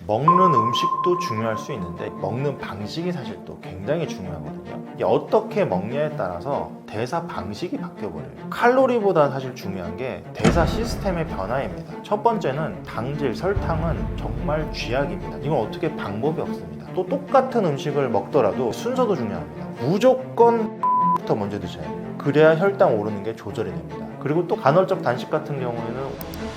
먹는 음식도 중요할 수 있는데 먹는 방식이 사실 또 굉장히 중요하거든요. 이게 어떻게 먹냐에 따라서 대사 방식이 바뀌어버려요. 칼로리보다 사실 중요한 게 대사 시스템의 변화입니다. 첫 번째는 당질, 설탕은 정말 쥐약입니다. 이건 어떻게 방법이 없습니다. 또 똑같은 음식을 먹더라도 순서도 중요합니다. 무조건 부터 먼저 드셔야 돼요. 그래야 혈당 오르는 게 조절이 됩니다. 그리고 또 간헐적 단식 같은 경우에는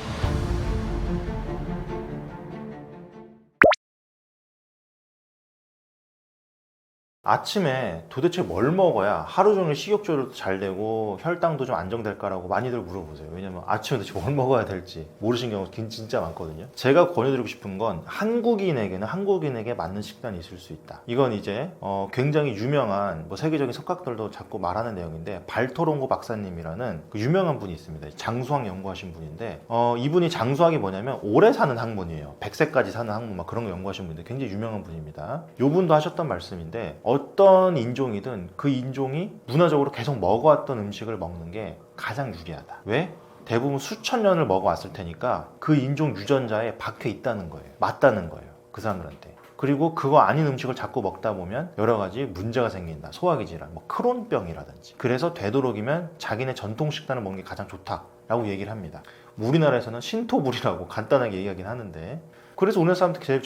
아침에 도대체 뭘 먹어야 하루 종일 식욕 조절도 잘 되고 혈당도 좀 안정될까라고 많이들 물어보세요. 왜냐면 아침에 도대체 뭘 먹어야 될지 모르신 경우가 진짜 많거든요. 제가 권해드리고 싶은 건 한국인에게는 한국인에게 맞는 식단이 있을 수 있다. 이건 이제 굉장히 유명한 세계적인 석학들도 자꾸 말하는 내용인데 발토롱고 박사님이라는 그 유명한 분이 있습니다. 장수학 연구하신 분인데 이분이 장수학이 뭐냐면 오래 사는 학문이에요. 100세까지 사는 학문 막 그런 거 연구하신 분인데 굉장히 유명한 분입니다. 요 분도 하셨던 말씀인데 어떤 인종이든 그 인종이 문화적으로 계속 먹어왔던 음식을 먹는 게 가장 유리하다. 왜? 대부분 수천 년을 먹어왔을 테니까 그 인종 유전자에 박혀 있다는 거예요. 맞다는 거예요. 그 사람들한테. 그리고 그거 아닌 음식을 자꾸 먹다 보면 여러 가지 문제가 생긴다. 소화기 질환, 크론병이라든지. 그래서 되도록이면 자기네 전통 식단을 먹는 게 가장 좋다라고 얘기를 합니다. 우리나라에서는 신토불이라고 간단하게 얘기하긴 하는데 그래서 우리나라 사람들 제일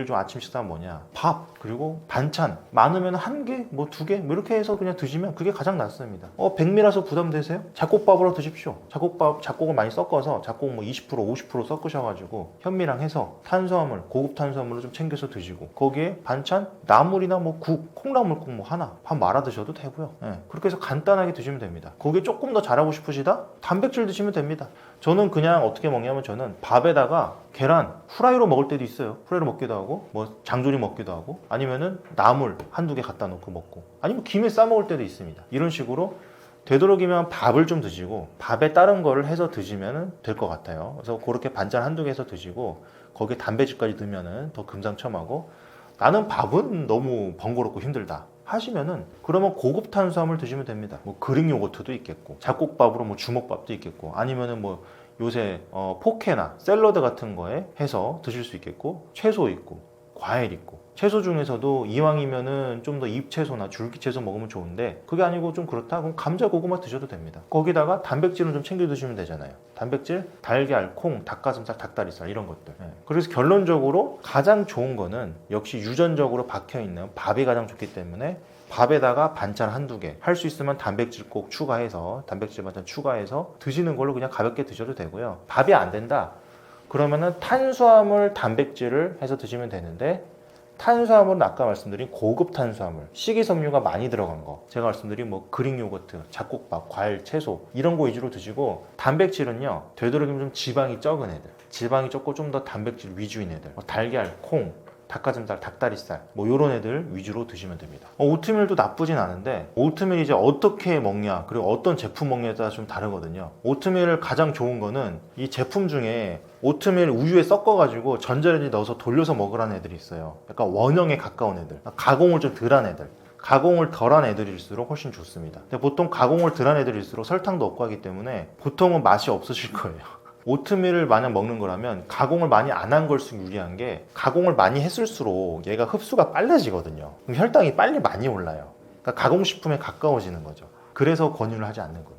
좋은 아침 식사는 뭐냐? 밥, 그리고 반찬. 많으면 한 개, 두 개, 이렇게 해서 그냥 드시면 그게 가장 낫습니다. 백미라서 부담되세요? 잡곡밥으로 드십시오. 잡곡을 많이 섞어서 잡곡 20%, 50% 섞으셔가지고 현미랑 해서 탄수화물, 고급 탄수화물로 좀 챙겨서 드시고 거기에 반찬, 나물이나 국, 콩나물국 하나, 밥 말아 드셔도 되고요. 그렇게 해서 간단하게 드시면 됩니다. 거기에 조금 더 잘하고 싶으시다? 단백질 드시면 됩니다. 저는 그냥 어떻게 먹냐면 저는 밥에다가 계란, 후라이로 먹을 때도 있어요. 후라이로 먹기도 하고, 장조림 먹기도 하고, 아니면은 나물 한두 개 갖다 놓고 먹고, 아니면 김에 싸 먹을 때도 있습니다. 이런 식으로 되도록이면 밥을 좀 드시고, 밥에 다른 거를 해서 드시면 될 것 같아요. 그래서 그렇게 반찬 한두 개 해서 드시고, 거기에 단백질까지 넣으면은 더 금상첨화고, 나는 밥은 너무 번거롭고 힘들다. 하시면은 그러면 고급 탄수화물 드시면 됩니다. 그릭 요거트도 있겠고 잡곡밥으로 주먹밥도 있겠고 아니면은 요새 포케나 샐러드 같은 거에 해서 드실 수 있겠고 채소 있고 과일 있고 채소 중에서도 이왕이면은 좀 더 잎채소나 줄기채소 먹으면 좋은데 그게 아니고 좀 그렇다? 그럼 감자 고구마 드셔도 됩니다. 거기다가 단백질은 좀 챙겨 드시면 되잖아요. 단백질, 달걀, 콩, 닭가슴살, 닭다리살 이런 것들. 그래서 결론적으로 가장 좋은 거는 역시 유전적으로 박혀있는 밥이 가장 좋기 때문에 밥에다가 반찬 한두 개 할 수 있으면 단백질 꼭 추가해서 단백질 반찬 추가해서 드시는 걸로 그냥 가볍게 드셔도 되고요. 밥이 안 된다? 그러면은 탄수화물, 단백질을 해서 드시면 되는데 탄수화물은 아까 말씀드린 고급 탄수화물, 식이섬유가 많이 들어간 거 제가 말씀드린 그릭 요거트, 잡곡밥, 과일, 채소 이런 거 위주로 드시고 단백질은요 되도록이면 좀 지방이 적은 애들 지방이 적고 좀 더 단백질 위주인 애들 달걀, 콩, 닭가슴살, 닭다리살 요런 애들 위주로 드시면 됩니다. 오트밀도 나쁘진 않은데 오트밀 이제 어떻게 먹냐 그리고 어떤 제품 먹냐에 따라 좀 다르거든요. 오트밀을 가장 좋은 거는 이 제품 중에 오트밀 우유에 섞어가지고 전자레인지 넣어서 돌려서 먹으라는 애들이 있어요. 약간 원형에 가까운 애들, 가공을 좀 덜한 애들. 가공을 덜한 애들일수록 훨씬 좋습니다. 근데 보통 가공을 덜한 애들일수록 설탕도 없고 하기 때문에 보통은 맛이 없으실 거예요. 오트밀을 만약 먹는 거라면 가공을 많이 안 한 걸수록 유리한 게 가공을 많이 했을수록 얘가 흡수가 빨라지거든요. 그럼 혈당이 빨리 많이 올라요. 그러니까 가공식품에 가까워지는 거죠. 그래서 권유를 하지 않는 겁니다.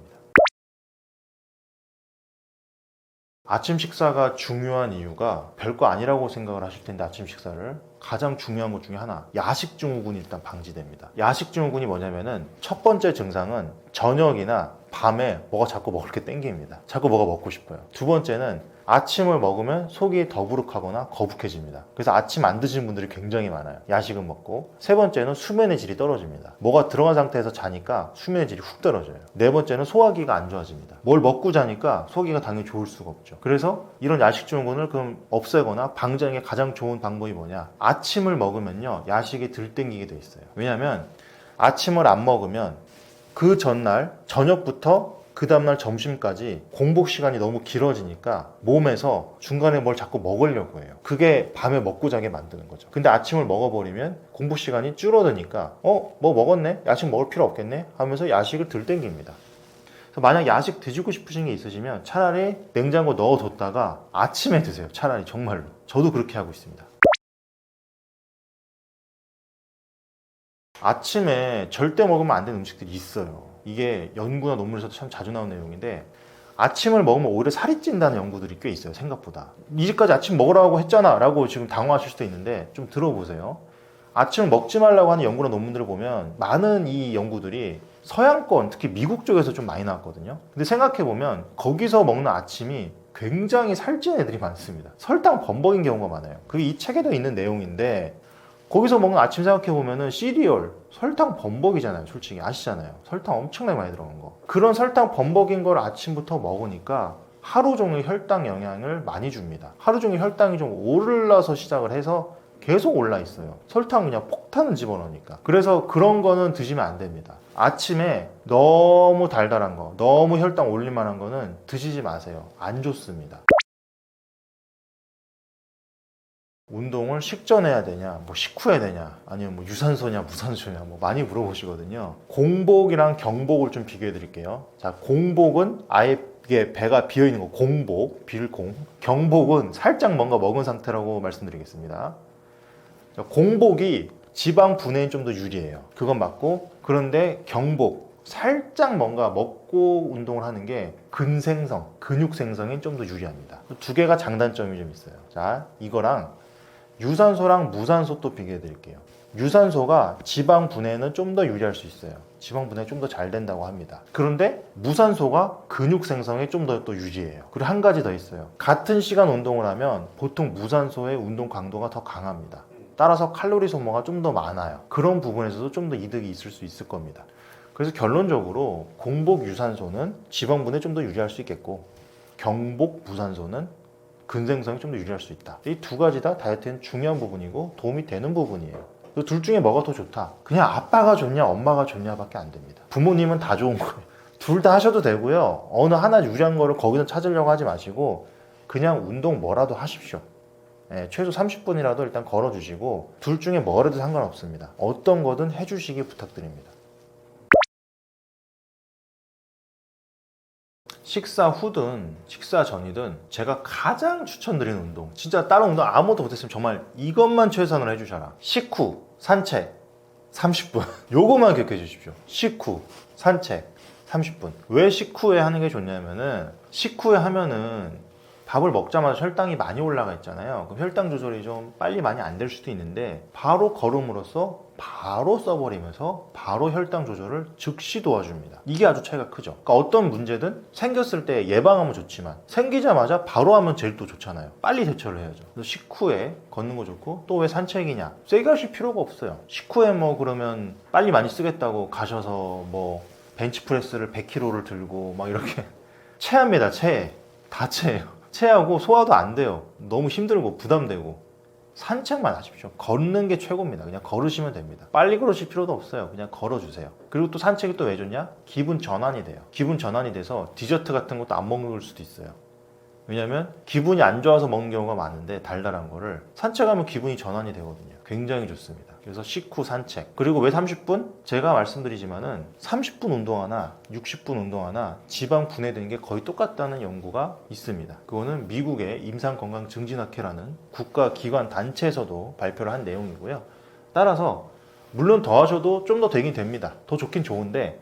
아침 식사가 중요한 이유가 별거 아니라고 생각을 하실 텐데 아침 식사를 가장 중요한 것 중에 하나 야식 증후군이 일단 방지됩니다. 야식 증후군이 뭐냐면은 첫 번째 증상은 저녁이나 밤에 뭐가 자꾸 먹을 게 땡깁니다. 자꾸 뭐가 먹고 싶어요. 두 번째는 아침을 먹으면 속이 더부룩하거나 거북해집니다. 그래서 아침 안 드시는 분들이 굉장히 많아요. 야식은 먹고. 세 번째는 수면의 질이 떨어집니다. 뭐가 들어간 상태에서 자니까 수면의 질이 훅 떨어져요. 네 번째는 소화기가 안 좋아집니다. 뭘 먹고 자니까 소화기가 당연히 좋을 수가 없죠. 그래서 이런 야식 증후군을 그럼 없애거나 방지하는 게 가장 좋은 방법이 뭐냐? 아침을 먹으면요 야식이 덜 땡기게 돼 있어요. 왜냐하면 아침을 안 먹으면 그 전날 저녁부터 그 다음날 점심까지 공복 시간이 너무 길어지니까 몸에서 중간에 뭘 자꾸 먹으려고 해요. 그게 밤에 먹고 자게 만드는 거죠. 근데 아침을 먹어버리면 공복 시간이 줄어드니까 뭐 먹었네? 야식 먹을 필요 없겠네? 하면서 야식을 덜 땡깁니다. 그래서 만약 야식 드시고 싶으신 게 있으시면 차라리 냉장고 넣어뒀다가 아침에 드세요. 차라리 정말로. 저도 그렇게 하고 있습니다. 아침에 절대 먹으면 안 되는 음식들이 있어요. 이게 연구나 논문에서도 참 자주 나오는 내용인데 아침을 먹으면 오히려 살이 찐다는 연구들이 꽤 있어요. 생각보다. 이제까지 아침 먹으라고 했잖아 라고 지금 당황하실 수도 있는데 좀 들어보세요. 아침을 먹지 말라고 하는 연구나 논문들을 보면 많은 이 연구들이 서양권, 특히 미국 쪽에서 좀 많이 나왔거든요. 근데 생각해보면 거기서 먹는 아침이 굉장히 살찐 애들이 많습니다. 설탕 범벅인 경우가 많아요. 그게 이 책에도 있는 내용인데 거기서 먹는 아침 생각해보면은 시리얼, 설탕 범벅이잖아요. 솔직히 아시잖아요. 설탕 엄청나게 많이 들어간 거. 그런 설탕 범벅인 걸 아침부터 먹으니까 하루 종일 혈당 영향을 많이 줍니다. 하루 종일 혈당이 좀 오르러서 시작을 해서 계속 올라 있어요. 설탕 그냥 폭탄을 집어넣으니까. 그래서 그런 거는 드시면 안 됩니다. 아침에 너무 달달한 거, 너무 혈당 올릴 만한 거는 드시지 마세요. 안 좋습니다. 운동을 식전해야 되냐, 뭐 식후해야 되냐, 아니면 뭐 유산소냐, 무산소냐, 뭐 많이 물어보시거든요. 공복이랑 경복을 좀 비교해 드릴게요. 자, 공복은 아예 이게 배가 비어 있는 거, 공복, 빌공. 경복은 살짝 뭔가 먹은 상태라고 말씀드리겠습니다. 공복이 지방 분해에 좀 더 유리해요. 그건 맞고, 그런데 경복, 살짝 뭔가 먹고 운동을 하는 게 근생성, 근육 생성에 좀 더 유리합니다. 두 개가 장단점이 좀 있어요. 자, 이거랑 유산소랑 무산소 또 비교해 드릴게요. 유산소가 지방 분해는 좀 더 유리할 수 있어요. 지방 분해 좀 더 잘 된다고 합니다. 그런데 무산소가 근육 생성에 좀 더 또 유리해요. 그리고 한 가지 더 있어요. 같은 시간 운동을 하면 보통 무산소의 운동 강도가 더 강합니다. 따라서 칼로리 소모가 좀 더 많아요. 그런 부분에서도 좀 더 이득이 있을 수 있을 겁니다. 그래서 결론적으로 공복 유산소는 지방 분해에 좀 더 유리할 수 있겠고, 경복 무산소는 근생성이 좀 더 유리할 수 있다. 이 두 가지 다 다이어트엔 중요한 부분이고 도움이 되는 부분이에요. 둘 중에 뭐가 더 좋다? 그냥 아빠가 좋냐 엄마가 좋냐밖에 안 됩니다. 부모님은 다 좋은 거예요. 둘 다 하셔도 되고요. 어느 하나 유리한 거를 거기서 찾으려고 하지 마시고 그냥 운동 뭐라도 하십시오. 최소 30분이라도 일단 걸어주시고 둘 중에 뭐라도 상관없습니다. 어떤 거든 해주시기 부탁드립니다. 식사 후든 식사 전이든 제가 가장 추천드리는 운동, 진짜 다른 운동 아무것도 못했으면 정말 이것만 최선을 해주셔라. 식후 산책 30분 요거만 기억해 주십시오. 식후 산책 30분. 왜 식후에 하는 게 좋냐면은 식후에 하면은 밥을 먹자마자 혈당이 많이 올라가 있잖아요. 그럼 혈당 조절이 좀 빨리 많이 안 될 수도 있는데 바로 걸음으로써 바로 써버리면서 바로 혈당 조절을 즉시 도와줍니다. 이게 아주 차이가 크죠. 그러니까 어떤 문제든 생겼을 때 예방하면 좋지만 생기자마자 바로 하면 제일 또 좋잖아요. 빨리 대처를 해야죠. 그래서 식후에 걷는 거 좋고, 또 왜 산책이냐, 세게 하실 필요가 없어요. 식후에 뭐 그러면 빨리 많이 쓰겠다고 가셔서 뭐 벤치프레스를 100kg를 들고 막 이렇게 체합니다. 다 체해요. 체하고 소화도 안 돼요. 너무 힘들고 부담되고. 산책만 하십시오. 걷는 게 최고입니다. 그냥 걸으시면 됩니다. 빨리 걸으실 필요도 없어요. 그냥 걸어주세요. 그리고 또 산책이 또 왜 좋냐? 기분 전환이 돼요. 기분 전환이 돼서 디저트 같은 것도 안 먹을 수도 있어요. 왜냐면 기분이 안 좋아서 먹는 경우가 많은데 달달한 거를 산책하면 기분이 전환이 되거든요. 굉장히 좋습니다. 그래서 식후 산책. 그리고 왜 30분? 제가 말씀드리지만은 30분 운동하나 60분 운동하나 지방 분해되는 게 거의 똑같다는 연구가 있습니다. 그거는 미국의 임상건강증진학회라는 국가기관 단체에서도 발표를 한 내용이고요. 따라서 물론 더 하셔도 좀 더 되긴 됩니다. 더 좋긴 좋은데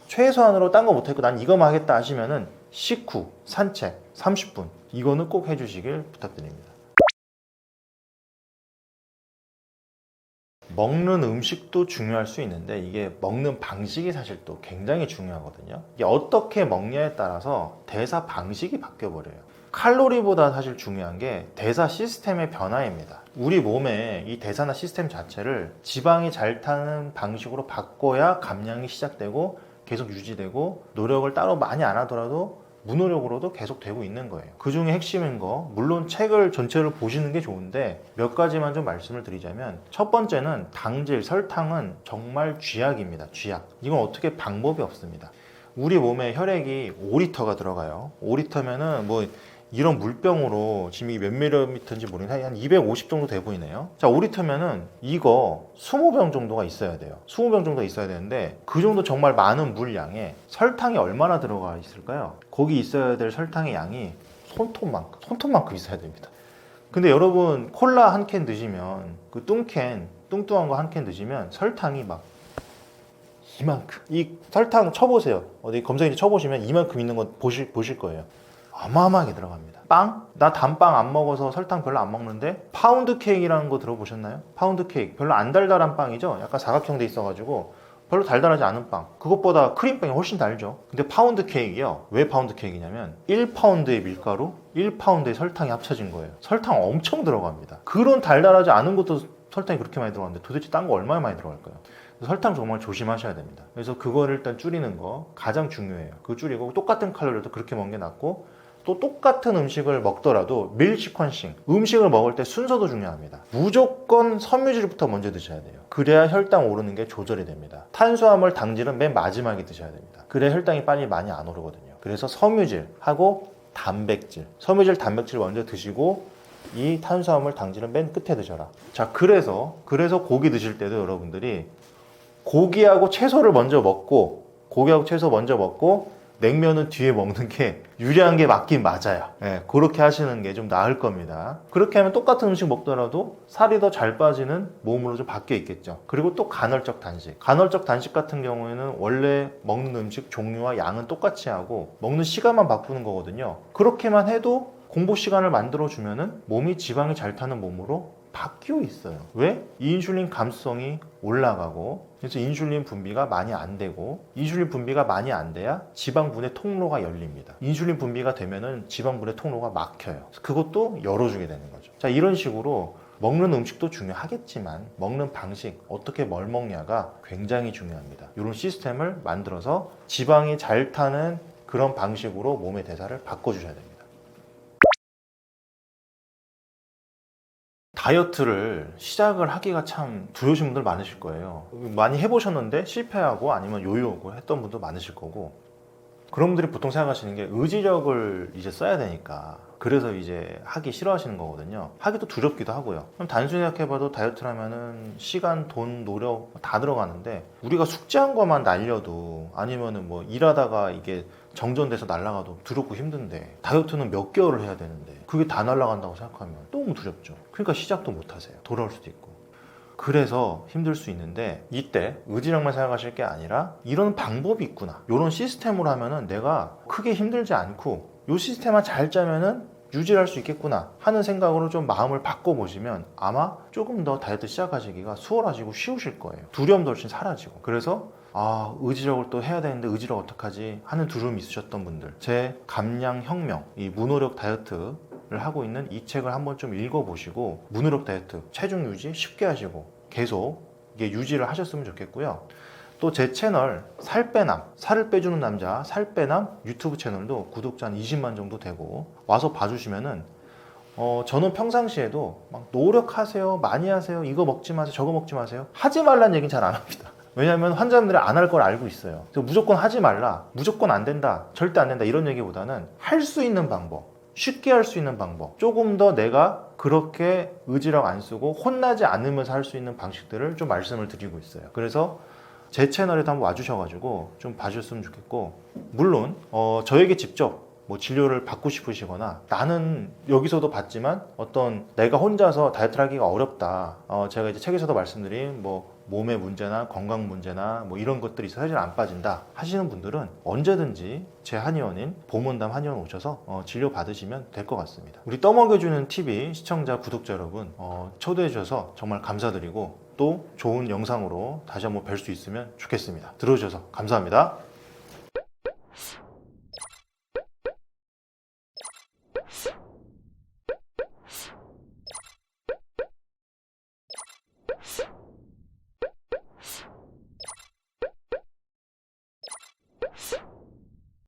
최소한으로 딴 거 못했고 난 이거만 하겠다 하시면은 식후 산책 30분 이거는 꼭 해주시길 부탁드립니다. 먹는 음식도 중요할 수 있는데 이게 먹는 방식이 사실 또 굉장히 중요하거든요. 이게 어떻게 먹냐에 따라서 대사 방식이 바뀌어버려요. 칼로리보다 사실 중요한 게 대사 시스템의 변화입니다. 우리 몸의 이 대사나 시스템 자체를 지방이 잘 타는 방식으로 바꿔야 감량이 시작되고 계속 유지되고 노력을 따로 많이 안 하더라도 무노력으로도 계속 되고 있는 거예요. 그 중에 핵심인 거, 물론 책을 전체를 보시는 게 좋은데 몇 가지만 좀 말씀을 드리자면, 첫 번째는 당질, 설탕은 정말 쥐약입니다. 쥐약. 이건 어떻게 방법이 없습니다. 우리 몸에 혈액이 5리터가 들어가요. 5리터면은 뭐 이런 물병으로 지금 이게 몇 밀리미터인지 모르겠는데 한 250 정도 돼 보이네요. 자, 5리터면은 이거 20병 정도가 있어야 돼요. 20병 정도가 있어야 되는데 그 정도 정말 많은 물량에 설탕이 얼마나 들어가 있을까요? 거기 있어야 될 설탕의 양이 손톱만큼 있어야 됩니다. 근데 여러분 콜라 한 캔 드시면 그 뚱캔 뚱뚱한 거 한 캔 드시면 설탕이 막 이만큼, 이 설탕 쳐보세요. 어디 검색기 쳐보시면 이만큼 있는 거 보실 거예요. 어마어마하게 들어갑니다. 빵? 나 단빵 안 먹어서 설탕 별로 안 먹는데 파운드 케이크라는 거 들어보셨나요? 파운드 케이크 별로 안 달달한 빵이죠. 약간 사각형 돼 있어가지고 별로 달달하지 않은 빵. 그것보다 크림빵이 훨씬 달죠. 근데 파운드 케이크요. 왜 파운드 케이크냐면 1파운드의 밀가루, 1파운드의 설탕이 합쳐진 거예요. 설탕 엄청 들어갑니다. 그런 달달하지 않은 것도 설탕이 그렇게 많이 들어가는데 도대체 딴 거 얼마나 많이 들어갈까요? 설탕 정말 조심하셔야 됩니다. 그래서 그거를 일단 줄이는 거 가장 중요해요. 그거 줄이고 똑같은 칼로리도 그렇게 먹는 게 낫고, 또 똑같은 음식을 먹더라도 밀 시퀀싱, 음식을 먹을 때 순서도 중요합니다. 무조건 섬유질부터 먼저 드셔야 돼요. 그래야 혈당 오르는 게 조절이 됩니다. 탄수화물, 당질은 맨 마지막에 드셔야 됩니다. 그래야 혈당이 빨리 많이 안 오르거든요. 그래서 섬유질하고 단백질, 섬유질, 단백질 먼저 드시고 이 탄수화물, 당질은 맨 끝에 드셔라. 자, 그래서 고기 드실 때도 여러분들이 고기하고 채소를 먼저 먹고, 고기하고 채소 먼저 먹고 냉면은 뒤에 먹는 게 유리한 게 맞긴 맞아요. 네, 그렇게 하시는 게 좀 나을 겁니다. 그렇게 하면 똑같은 음식 먹더라도 살이 더 잘 빠지는 몸으로 좀 바뀌어 있겠죠. 그리고 또 간헐적 단식. 간헐적 단식 같은 경우에는 원래 먹는 음식 종류와 양은 똑같이 하고 먹는 시간만 바꾸는 거거든요. 그렇게만 해도 공복 시간을 만들어주면은 몸이 지방이 잘 타는 몸으로 바뀌어 있어요. 왜? 인슐린 감수성이 올라가고, 그래서 인슐린 분비가 많이 안 되고, 인슐린 분비가 많이 안 돼야 지방분해 통로가 열립니다. 인슐린 분비가 되면은 지방분해 통로가 막혀요. 그것도 열어주게 되는 거죠. 자, 이런 식으로 먹는 음식도 중요하겠지만 먹는 방식, 어떻게 뭘 먹냐가 굉장히 중요합니다. 이런 시스템을 만들어서 지방이 잘 타는 그런 방식으로 몸의 대사를 바꿔주셔야 됩니다. 다이어트를 시작을 하기가 참 두려우신 분들 많으실 거예요. 많이 해보셨는데 실패하고 아니면 요요고 했던 분도 많으실 거고, 그런 분들이 보통 생각하시는 게 의지력을 이제 써야 되니까 그래서 이제 하기 싫어하시는 거거든요. 하기도 두렵기도 하고요. 그럼 단순히 생각해봐도 다이어트를 하면은 시간, 돈, 노력 다 들어가는데, 우리가 숙제한 것만 날려도 아니면은 뭐 일하다가 이게 정전돼서 날아가도 두렵고 힘든데, 다이어트는 몇 개월을 해야 되는데 그게 다 날아간다고 생각하면 너무 두렵죠. 그러니까 시작도 못 하세요. 돌아올 수도 있고. 그래서 힘들 수 있는데, 이때 의지력만 생각하실 게 아니라 이런 방법이 있구나, 이런 시스템으로 하면은 내가 크게 힘들지 않고 이 시스템만 잘 짜면은 유지할 수 있겠구나 하는 생각으로 좀 마음을 바꿔보시면 아마 조금 더 다이어트 시작하시기가 수월하시고 쉬우실 거예요. 두려움도 훨씬 사라지고. 그래서 의지력을 또 해야 되는데 의지력 어떡하지 하는 두려움이 있으셨던 분들, 제 감량혁명, 이 무노력 다이어트를 하고 있는 이 책을 한번 좀 읽어보시고 무노력 다이어트 체중 유지 쉽게 하시고 계속 이게 유지를 하셨으면 좋겠고요. 또 제 채널 살빼남, 살을 빼주는 남자 살빼남 유튜브 채널도 구독자 한 20만 정도 되고, 와서 봐주시면은 저는 평상시에도 막 노력하세요, 많이 하세요, 이거 먹지 마세요, 저거 먹지 마세요 하지 말라는 얘기는 잘 안 합니다. 왜냐하면 환자분들이 안 할 걸 알고 있어요. 그래서 무조건 하지 말라, 무조건 안 된다, 절대 안 된다 이런 얘기보다는 할 수 있는 방법, 쉽게 할 수 있는 방법, 조금 더 내가 그렇게 의지력 안 쓰고 혼나지 않으면서 할 수 있는 방식들을 좀 말씀을 드리고 있어요. 그래서 제 채널에도 한번 와주셔가지고 좀 봐주셨으면 좋겠고, 물론 저에게 직접 뭐 진료를 받고 싶으시거나, 나는 여기서도 받지만 어떤 내가 혼자서 다이어트를 하기가 어렵다, 제가 이제 책에서도 말씀드린 뭐 몸의 문제나 건강 문제나 뭐 이런 것들이 있어서 사실 안 빠진다 하시는 분들은 언제든지 제 한의원인 보문담 한의원 오셔서 진료 받으시면 될 것 같습니다. 우리 떠먹여주는 TV 시청자, 구독자 여러분, 초대해 주셔서 정말 감사드리고, 또 좋은 영상으로 다시 한번 뵐 수 있으면 좋겠습니다. 들어주셔서 감사합니다.